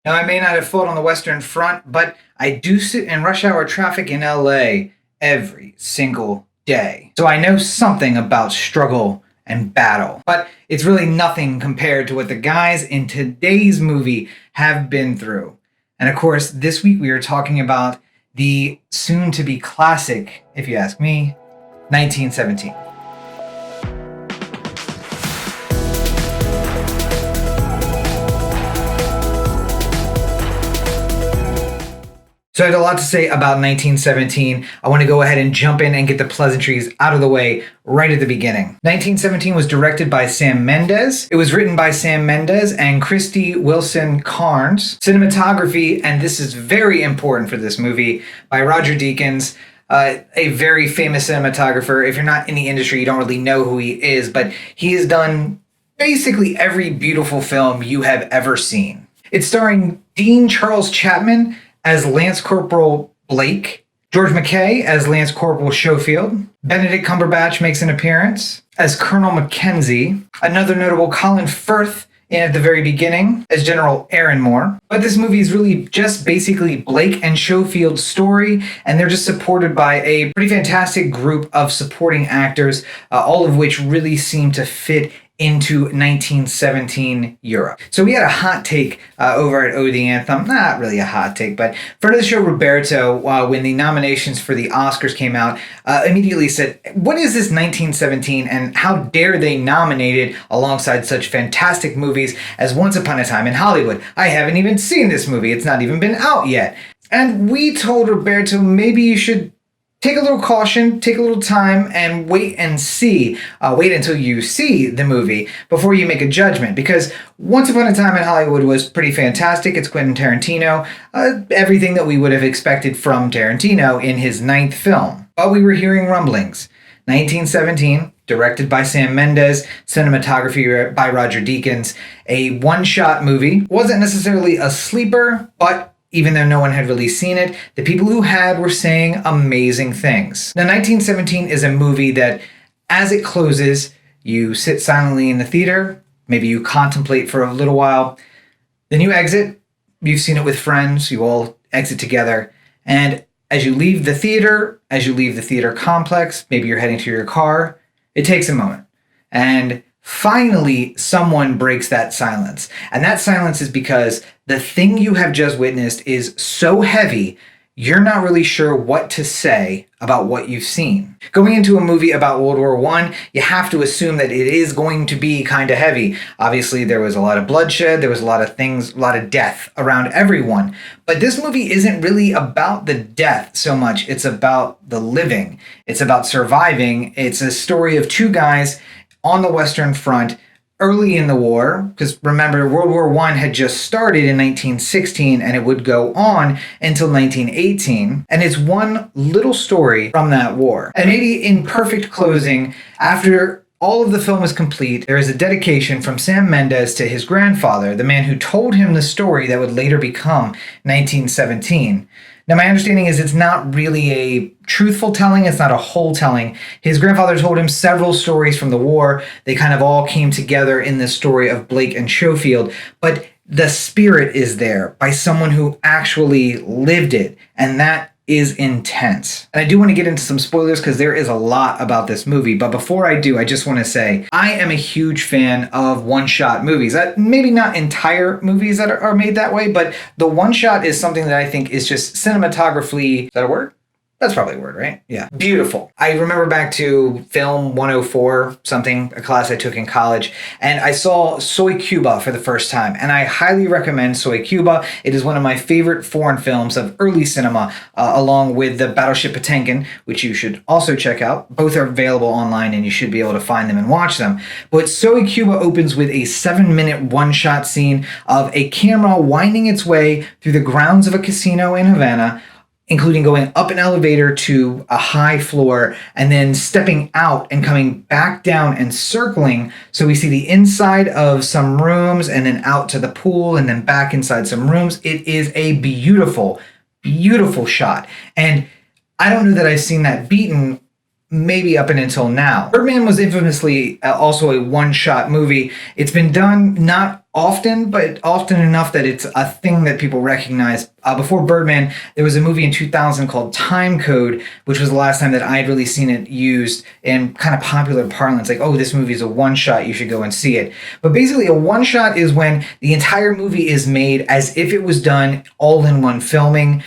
Now, I may not have fought on the Western Front, but I do sit in rush hour traffic in LA every single day. So I know something about struggle and battle. But it's really nothing compared to what the guys in today's movie have been through. And of course, this week we are talking about the soon to be classic, if you ask me, 1917. So I had a lot to say about 1917. I want to go ahead and jump in and get the pleasantries out of the way right at the beginning. 1917 was directed by Sam Mendes. It was written by Sam Mendes and Christy Wilson Carnes. Cinematography, and this is very important for this movie, by Roger Deakins. A very famous cinematographer. If you're not in the industry, you don't really know who he is, but he has done basically every beautiful film you have ever seen. It's starring Dean Charles Chapman as Lance Corporal Blake, George McKay as Lance Corporal Schofield, Benedict Cumberbatch makes an appearance as Colonel Mackenzie, another notable Colin Firth in at the very beginning as General Aaron Moore. But this movie is really just basically Blake and Schofield's story, and they're just supported by a pretty fantastic group of supporting actors, all of which really seem to fit into 1917 Europe. So we had a hot take over at O the Anthem. Not really a hot take, but friend of the show Roberto, when the nominations for the Oscars came out, immediately said, what is this 1917 and how dare they nominate it alongside such fantastic movies as Once Upon a Time in Hollywood? I haven't even seen this movie. It's not even been out yet. And we told Roberto maybe you should take a little caution, take a little time, and wait and see. Wait until you see the movie before you make a judgment. Because Once Upon a Time in Hollywood was pretty fantastic. It's Quentin Tarantino. Everything that we would have expected from Tarantino in his 9th film. But we were hearing rumblings. 1917, directed by Sam Mendes, cinematography by Roger Deakins. A one-shot movie. Wasn't necessarily a sleeper, but even though no one had really seen it, the people who had were saying amazing things. Now, 1917 is a movie that, as it closes, you sit silently in the theater, maybe you contemplate for a little while, then you exit. You've seen it with friends, you all exit together, and as you leave the theater complex, maybe you're heading to your car, it takes a moment. And finally, someone breaks that silence. And that silence is because the thing you have just witnessed is so heavy, you're not really sure what to say about what you've seen. Going into a movie about World War I, you have to assume that it is going to be kind of heavy. Obviously, there was a lot of bloodshed, there was a lot of things, a lot of death around everyone. But this movie isn't really about the death so much. It's about the living. It's about surviving. It's a story of two guys on the Western Front early in the war, because remember, World War I had just started in 1916 and it would go on until 1918. And it's one little story from that war. And maybe in perfect closing, after all of the film is complete, there is a dedication from Sam Mendes to his grandfather, the man who told him the story that would later become 1917. Now, my understanding is it's not really a truthful telling. It's not a whole telling. His grandfather told him several stories from the war. They kind of all came together in this story of Blake and Schofield. But the spirit is there by someone who actually lived it. And that is intense. And I do want to get into some spoilers because there is a lot about this movie. But before I do, I just want to say I am a huge fan of one-shot movies. Maybe not entire movies that are made that way, but the one-shot is something that I think is just cinematographically, is that a word? That's probably a word, right? Yeah. Beautiful. I remember back to film 104, something, a class I took in college, and I saw Soy Cuba for the first time, and I highly recommend Soy Cuba. It is one of my favorite foreign films of early cinema, along with the Battleship Potemkin, which you should also check out. Both are available online, and you should be able to find them and watch them. But Soy Cuba opens with a 7-minute one-shot scene of a camera winding its way through the grounds of a casino in Havana, including going up an elevator to a high floor and then stepping out and coming back down and circling. So we see the inside of some rooms and then out to the pool and then back inside some rooms. It is a beautiful, beautiful shot. And I don't know that I've seen that beaten maybe up until now. Birdman was infamously also a one-shot movie. It's been done not often, but often enough that it's a thing that people recognize. Before Birdman, there was a movie in 2000 called Time Code, which was the last time that I'd really seen it used in kind of popular parlance. Like, oh, this movie is a one shot, you should go and see it. But basically, a one shot is when the entire movie is made as if it was done all in one filming.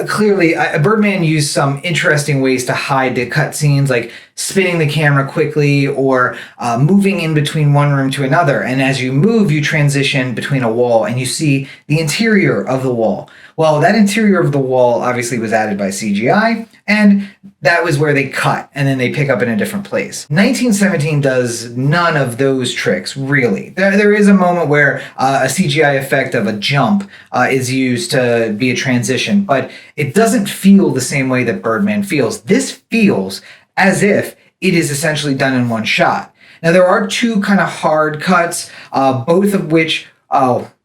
Clearly, Birdman used some interesting ways to hide the cutscenes, like spinning the camera quickly or moving in between one room to another. And as you move, you transition between a wall and you see the interior of the wall. Well, that interior of the wall obviously was added by CGI, and that was where they cut, and then they pick up in a different place. 1917 does none of those tricks, really. There is a moment where a CGI effect of a jump is used to be a transition, but it doesn't feel the same way that Birdman feels. This feels as if it is essentially done in one shot. Now, there are two kind of hard cuts, both of which...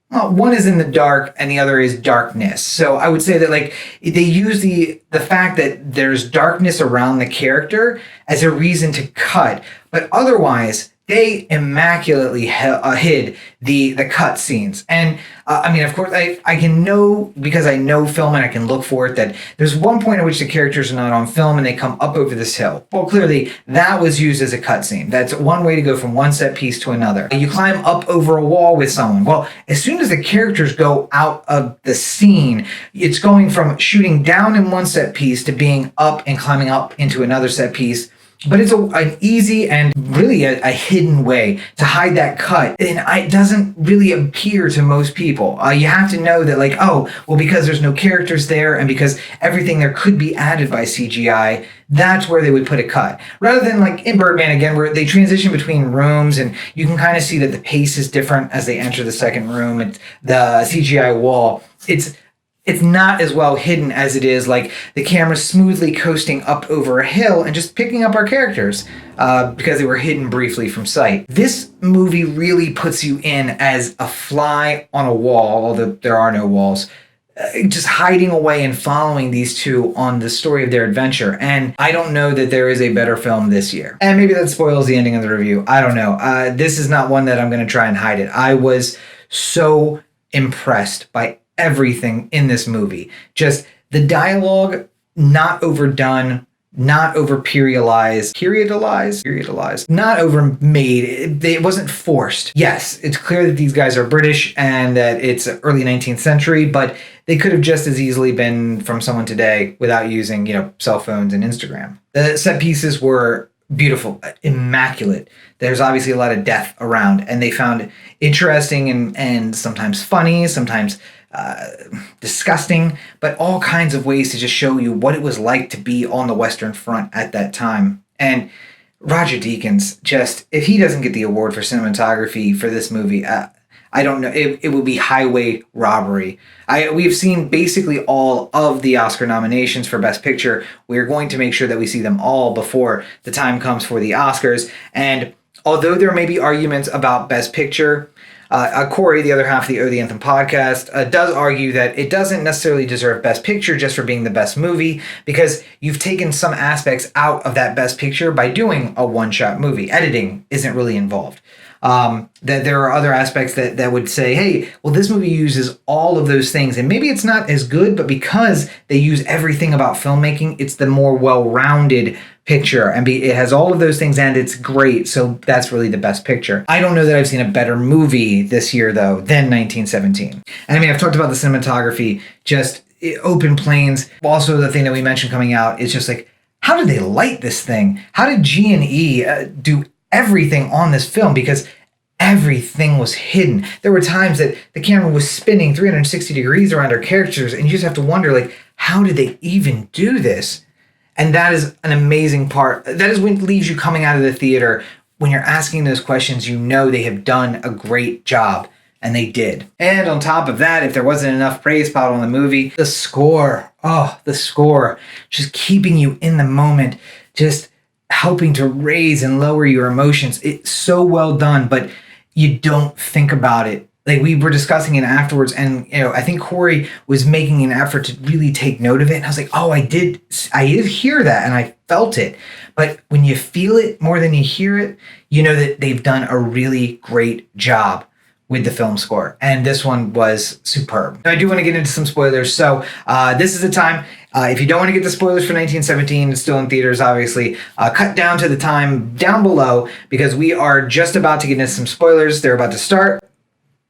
one is in the dark and the other is darkness. So I would say that like they use the fact that there's darkness around the character as a reason to cut, but otherwise they immaculately hid the cut scenes. And I mean, of course, I can know, because I know film and I can look for it, that there's one point at which the characters are not on film and they come up over this hill. Well, clearly that was used as a cut scene. That's one way to go from one set piece to another. You climb up over a wall with someone. Well, as soon as the characters go out of the scene, it's going from shooting down in one set piece to being up and climbing up into another set piece. But it's an easy and really a hidden way to hide that cut. And it doesn't really appear to most people. You have to know that, like, oh, well, because there's no characters there and because everything there could be added by CGI, that's where they would put a cut. Rather than like in Birdman, again, where they transition between rooms and you can kind of see that the pace is different as they enter the second room. It's the CGI wall. It's not as well hidden as it is like the camera smoothly coasting up over a hill and just picking up our characters because they were hidden briefly from sight. This movie really puts you in as a fly on a wall, although there are no walls, just hiding away and following these two on the story of their adventure. And I don't know that there is a better film this year. And maybe that spoils the ending of the review. I don't know. This is not one that I'm going to try and hide it. I was so impressed by everything in this movie. Just the dialogue, not overdone, not over periodized, not over made. It wasn't forced. Yes, it's clear that these guys are British and that it's early 19th century, but they could have just as easily been from someone today without using, cell phones and Instagram. The set pieces were beautiful, immaculate. There's obviously a lot of death around, and they found interesting and sometimes funny, sometimes disgusting, but all kinds of ways to just show you what it was like to be on the Western Front at that time. And Roger Deakins, just, if he doesn't get the award for cinematography for this movie, I don't know, it would be highway robbery. We've seen basically all of the Oscar nominations for Best Picture. We're going to make sure that we see them all before the time comes for the Oscars. And although there may be arguments about Best Picture, Corey, the other half of the Oh the Anthem podcast, does argue that it doesn't necessarily deserve Best Picture just for being the best movie, because you've taken some aspects out of that Best Picture by doing a one-shot movie. Editing isn't really involved. That there are other aspects that would say, hey, well, this movie uses all of those things, and maybe it's not as good, but because they use everything about filmmaking, it's the more well-rounded picture, and it has all of those things, and it's great, so that's really the Best Picture. I don't know that I've seen a better movie this year, though, than 1917. And I mean, I've talked about the cinematography, just open planes. Also, the thing that we mentioned coming out is just like, how did they light this thing? How did G&E do everything on this film? Because everything was hidden. There were times that the camera was spinning 360 degrees around our characters, and you just have to wonder, like, how did they even do this? And that is an amazing part. That is what leaves you coming out of the theater. When you're asking those questions, you know they have done a great job, and they did. And on top of that, if there wasn't enough praise piled on the movie, the score. Oh, the score. Just keeping you in the moment, just helping to raise and lower your emotions. It's so well done, but you don't think about it. Like, we were discussing it afterwards, and I think Corey was making an effort to really take note of it. And I was like, oh, I did hear that, and I felt it. But when you feel it more than you hear it, you know that they've done a really great job with the film score, and this one was superb. I do want to get into some spoilers, so this is the time. If you don't want to get the spoilers for 1917, it's still in theaters, obviously. Cut down to the time down below because we are just about to get into some spoilers. They're about to start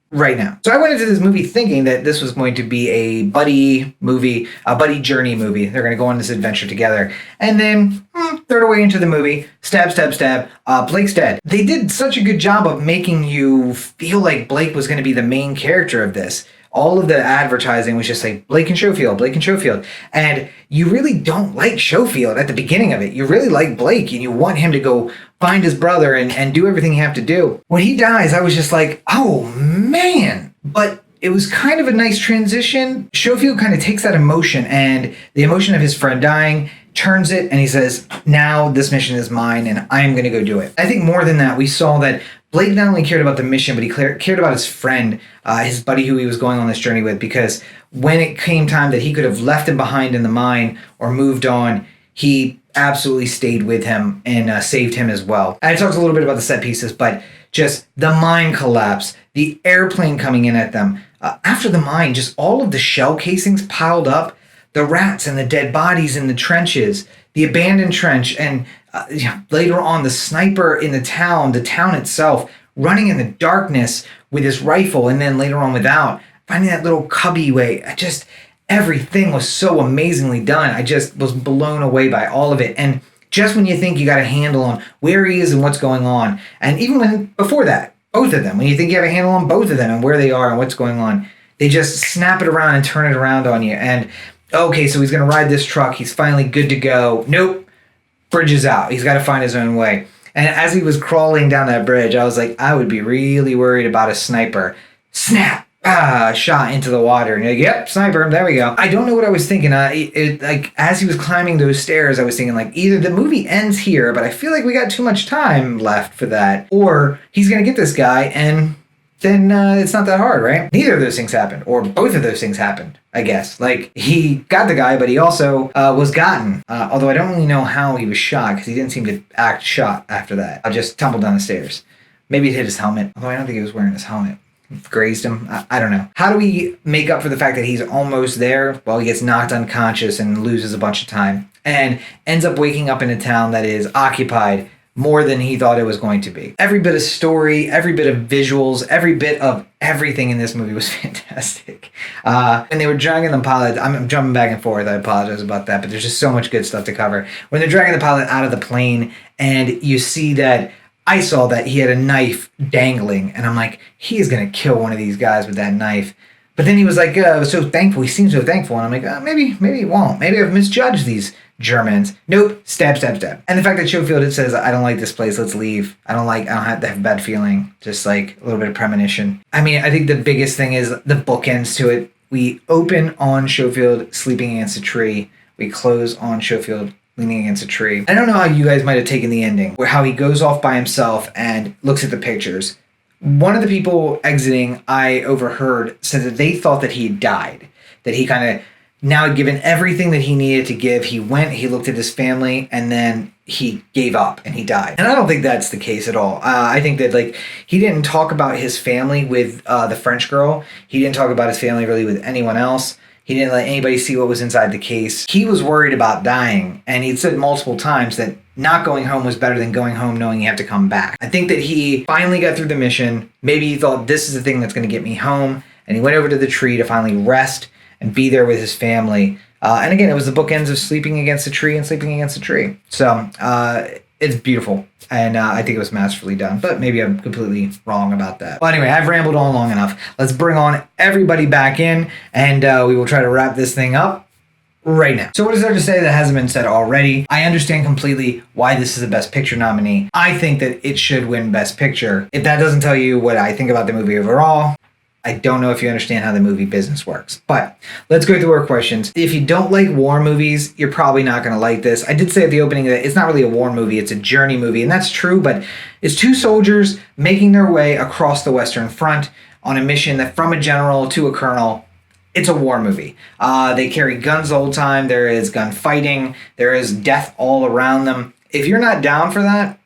right now. So I went into this movie thinking that this was going to be a buddy movie, a buddy journey movie. They're going to go on this adventure together. And then, third away into the movie, stab, stab, stab, Blake's dead. They did such a good job of making you feel like Blake was going to be the main character of this. All of the advertising was just like Blake and Schofield, Blake and Schofield. And you really don't like Schofield at the beginning of it. You really like Blake and you want him to go find his brother and do everything he have to do. When he dies, I was just like, oh man. But it was kind of a nice transition. Schofield kind of takes that emotion and the emotion of his friend dying, turns it, and he says, now this mission is mine and I'm going to go do it. I think more than that, we saw that Blake not only cared about the mission, but he cared about his friend, his buddy who he was going on this journey with, because when it came time that he could have left him behind in the mine or moved on, he absolutely stayed with him and saved him as well. I talked a little bit about the set pieces, but just the mine collapse, the airplane coming in at them. After the mine, just all of the shell casings piled up, the rats and the dead bodies in the trenches, the abandoned trench, and later on the sniper in the town itself, running in the darkness with his rifle, and then later on without, finding that little cubby way. Everything was so amazingly done. I just was blown away by all of it. And just when you think you got a handle on where he is and what's going on, and even when before that, both of them, when you think you have a handle on both of them and where they are and what's going on, they just snap it around and turn it around on you. And okay, so he's going to ride this truck. He's finally good to go. Nope. Bridge is out. He's got to find his own way. And as he was crawling down that bridge, I was like, I would be really worried about a sniper. Snap! Shot into the water. And you're like, yep, sniper, there we go. I don't know what I was thinking. Like as he was climbing those stairs, I was thinking like either the movie ends here, but I feel like we got too much time left for that, or he's going to get this guy and then it's not that hard, right? Neither of those things happened, or both of those things happened, I guess. Like, he got the guy, but he also was gotten. Although I don't really know how he was shot, because he didn't seem to act shot after that. I just tumbled down the stairs. Maybe it hit his helmet, although I don't think he was wearing his helmet. Grazed him. I don't know. How do we make up for the fact that he's almost there? Well, he gets knocked unconscious and loses a bunch of time, and ends up waking up in a town that is occupied more than he thought it was going to be. Every bit of story, every bit of visuals, every bit of everything in this movie was fantastic. And they were dragging the pilot. I'm jumping back and forth. I apologize about that, but there's just so much good stuff to cover. When they're dragging the pilot out of the plane and you see that, I saw that he had a knife dangling, and I'm like, he is going to kill one of these guys with that knife. But then he was like, so thankful. He seemed so thankful. And I'm like, maybe he won't. Maybe I've misjudged these Germans. Nope. Stab, stab, stab. And the fact that Schofield says, I don't like this place. Let's leave. I don't have to have a bad feeling. Just like a little bit of premonition. I mean, I think the biggest thing is the bookends to it. We open on Schofield sleeping against a tree. We close on Schofield leaning against a tree. I don't know how you guys might have taken the ending, where how he goes off by himself and looks at the pictures. One of the people exiting, I overheard, said that they thought that he had died, that he kind of now had given everything that he needed to give. He went, he looked at his family, and then he gave up and he died. And I don't think that's the case at all. I think that like he didn't talk about his family with the French girl. He didn't talk about his family really with anyone else. He didn't let anybody see what was inside the case. He was worried about dying, and he'd said multiple times that not going home was better than going home knowing you have to come back. I think that he finally got through the mission. Maybe he thought, this is the thing that's going to get me home, and he went over to the tree to finally rest and be there with his family. And again, it was the bookends of sleeping against a tree and sleeping against a tree. So it's beautiful, and I think it was masterfully done, but maybe I'm completely wrong about that. Well, anyway, I've rambled on long enough. Let's bring on everybody back in, and we will try to wrap this thing up right now. So what is there to say that hasn't been said already? I understand completely why this is a Best Picture nominee. I think that it should win Best Picture. If that doesn't tell you what I think about the movie overall, I don't know if you understand how the movie business works. But let's go through our questions. If you don't like war movies, you're probably not going to like this. I did say at the opening that it's not really a war movie, it's a journey movie, and that's true, but it's two soldiers making their way across the Western Front on a mission that from a general to a colonel. It's a war movie. They carry guns the whole time. There is gunfighting. There is death all around them. If you're not down for that,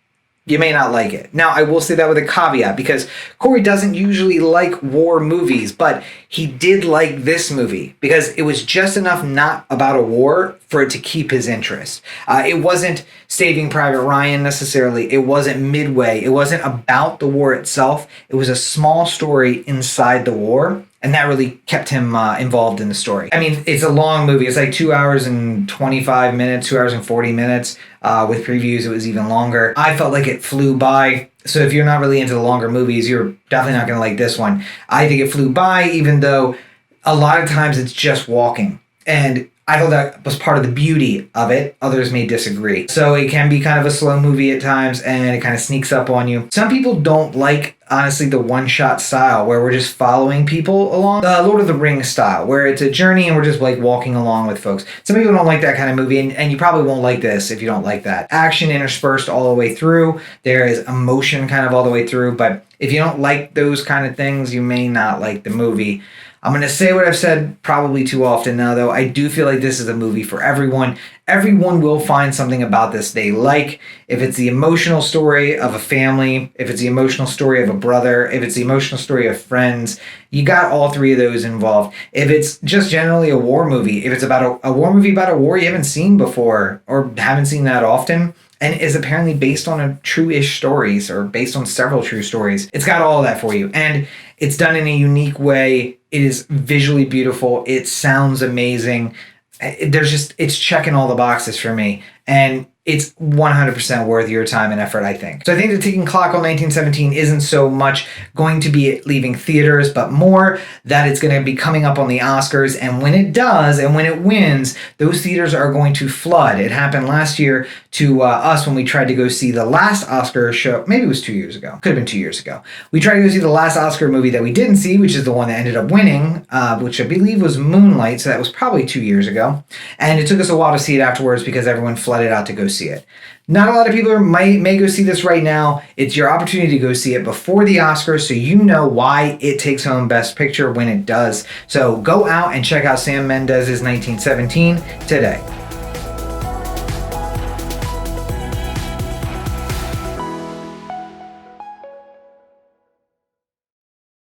you may not like it. Now, I will say that with a caveat because Corey doesn't usually like war movies, but he did like this movie because it was just enough not about a war for it to keep his interest. It wasn't Saving Private Ryan necessarily. It wasn't Midway. It wasn't about the war itself. It was a small story inside the war. And that really kept him involved in the story. I mean, it's a long movie. It's like 2 hours and 25 minutes, 2 hours and 40 minutes. With previews, it was even longer. I felt like it flew by. So if you're not really into the longer movies, you're definitely not going to like this one. I think it flew by, even though a lot of times it's just walking. And I thought that was part of the beauty of it. Others may disagree. So it can be kind of a slow movie at times, and it kind of sneaks up on you. Some people don't like, honestly, the one-shot style where we're just following people along. The Lord of the Rings style, where it's a journey and we're just like walking along with folks. Some people don't like that kind of movie, and you probably won't like this if you don't like that. Action interspersed all the way through. There is emotion kind of all the way through, but if you don't like those kind of things, you may not like the movie. I'm going to say what I've said probably too often now, though. I do feel like this is a movie for everyone. Everyone will find something about this they like. If it's the emotional story of a family, if it's the emotional story of a brother, if it's the emotional story of friends, you got all three of those involved. If it's just generally a war movie, if it's about a war movie about a war you haven't seen before or haven't seen that often, and is apparently based on a true-ish stories or based on several true stories, it's got all of that for you. And it's done in a unique way. It is visually beautiful. It sounds amazing. It's checking all the boxes for me. And it's 100% worth your time and effort, I think. So I think the ticking clock on 1917 isn't so much going to be leaving theaters, but more that it's going to be coming up on the Oscars. And when it does, and when it wins, those theaters are going to flood. It happened last year to us when we tried to go see the last Oscar show. Maybe it was 2 years ago. Could have been 2 years ago. We tried to go see the last Oscar movie that we didn't see, which is the one that ended up winning, which I believe was Moonlight. So that was probably 2 years ago. And it took us a while to see it afterwards because everyone flooded out to go see it. Not a lot of people may go see this right now. It's your opportunity to go see it before the Oscars so you know why it takes home Best Picture when it does. So go out and check out Sam Mendes' 1917 today.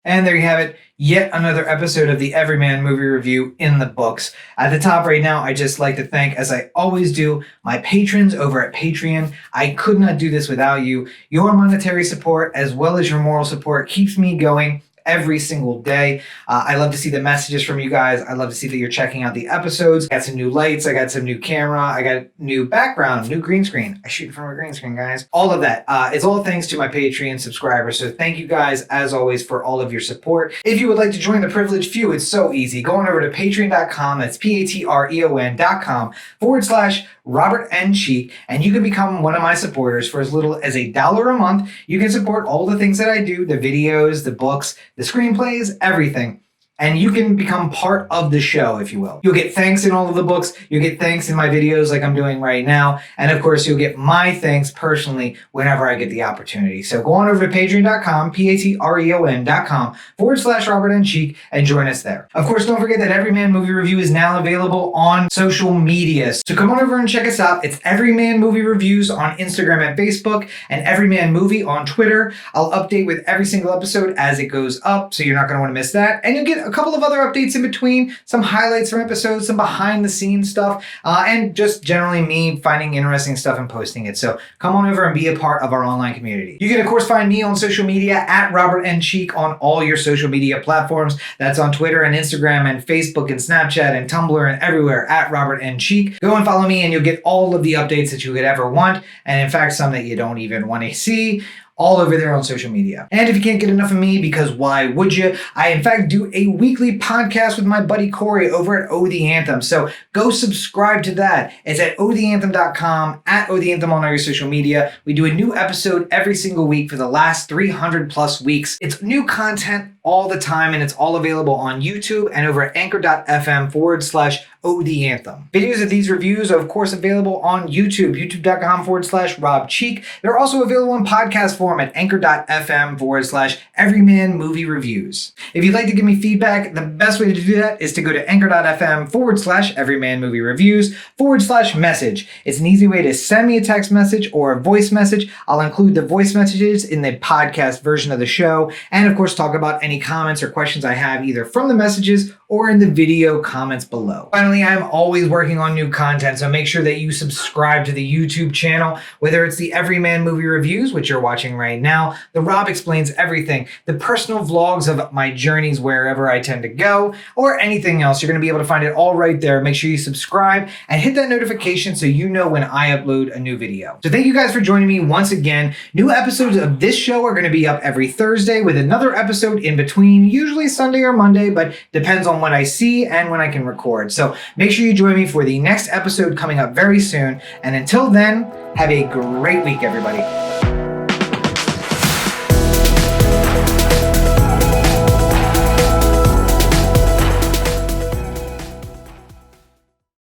And there you have it. Yet another episode of the Everyman Movie Review in the books. At the top right now, I just like to thank, as I always do, my patrons over at Patreon. I could not do this without you. Your monetary support, as well as your moral support, keeps me going every single day. I love to see the messages from you guys. I love to see that you're checking out the episodes. I got some new lights. I got some new camera. I got new background, new green screen. I shoot from a green screen, guys. All of that. It's all thanks to my Patreon subscribers. So thank you guys, as always, for all of your support. If you would like to join the privileged few, it's so easy. Go on over to patreon.com. That's patreon.com/Robert N. Cheek, and you can become one of my supporters for as little as $1 a month. You can support all the things that I do, the videos, the books, the screenplays, everything. And you can become part of the show, if you will. You'll get thanks in all of the books. You'll get thanks in my videos like I'm doing right now. And of course, you'll get my thanks personally whenever I get the opportunity. So go on over to patreon.com, patreon.com/Robert N. Cheek, and join us there. Of course, don't forget that Everyman Movie Review is now available on social media. So come on over and check us out. It's Everyman Movie Reviews on Instagram and Facebook, and Everyman Movie on Twitter. I'll update with every single episode as it goes up, so you're not going to want to miss that. And you'll get a couple of other updates in between, some highlights from episodes, some behind the scenes stuff, and just generally me finding interesting stuff and posting it. So come on over and be a part of our online community. You can, of course, find me on social media at Robert N. Cheek on all your social media platforms. That's on Twitter and Instagram and Facebook and Snapchat and Tumblr and everywhere at Robert N. Cheek. Go and follow me and you'll get all of the updates that you could ever want. And in fact, some that you don't even want to see. All over there on social media. And if you can't get enough of me, because why would you? I, in fact, do a weekly podcast with my buddy Corey over at Oh The Anthem. So go subscribe to that. It's at ohtheanthem.com, at Oh The Anthem on all your social media. We do a new episode every single week for the last 300 plus weeks. It's new content all the time, and it's all available on YouTube and over at anchor.fm/ Oh the Anthem. Videos of these reviews are of course available on YouTube, youtube.com/Rob Cheek. They're also available in podcast form at anchor.fm/Everyman Movie Reviews. If you'd like to give me feedback, the best way to do that is to go to anchor.fm/Everyman Movie Reviews/message. It's an easy way to send me a text message or a voice message. I'll include the voice messages in the podcast version of the show, and of course talk about any comments or questions I have either from the messages or in the video comments below. Finally, I'm always working on new content, so make sure that you subscribe to the YouTube channel, whether it's the Everyman Movie Reviews, which you're watching right now, the Rob Explains Everything, the personal vlogs of my journeys wherever I tend to go, or anything else. You're going to be able to find it all right there. Make sure you subscribe and hit that notification so you know when I upload a new video. So thank you guys for joining me once again. New episodes of this show are going to be up every Thursday with another episode in between, usually Sunday or Monday, but depends on what I see and when I can record. So make sure you join me for the next episode coming up very soon. And until then, have a great week, everybody.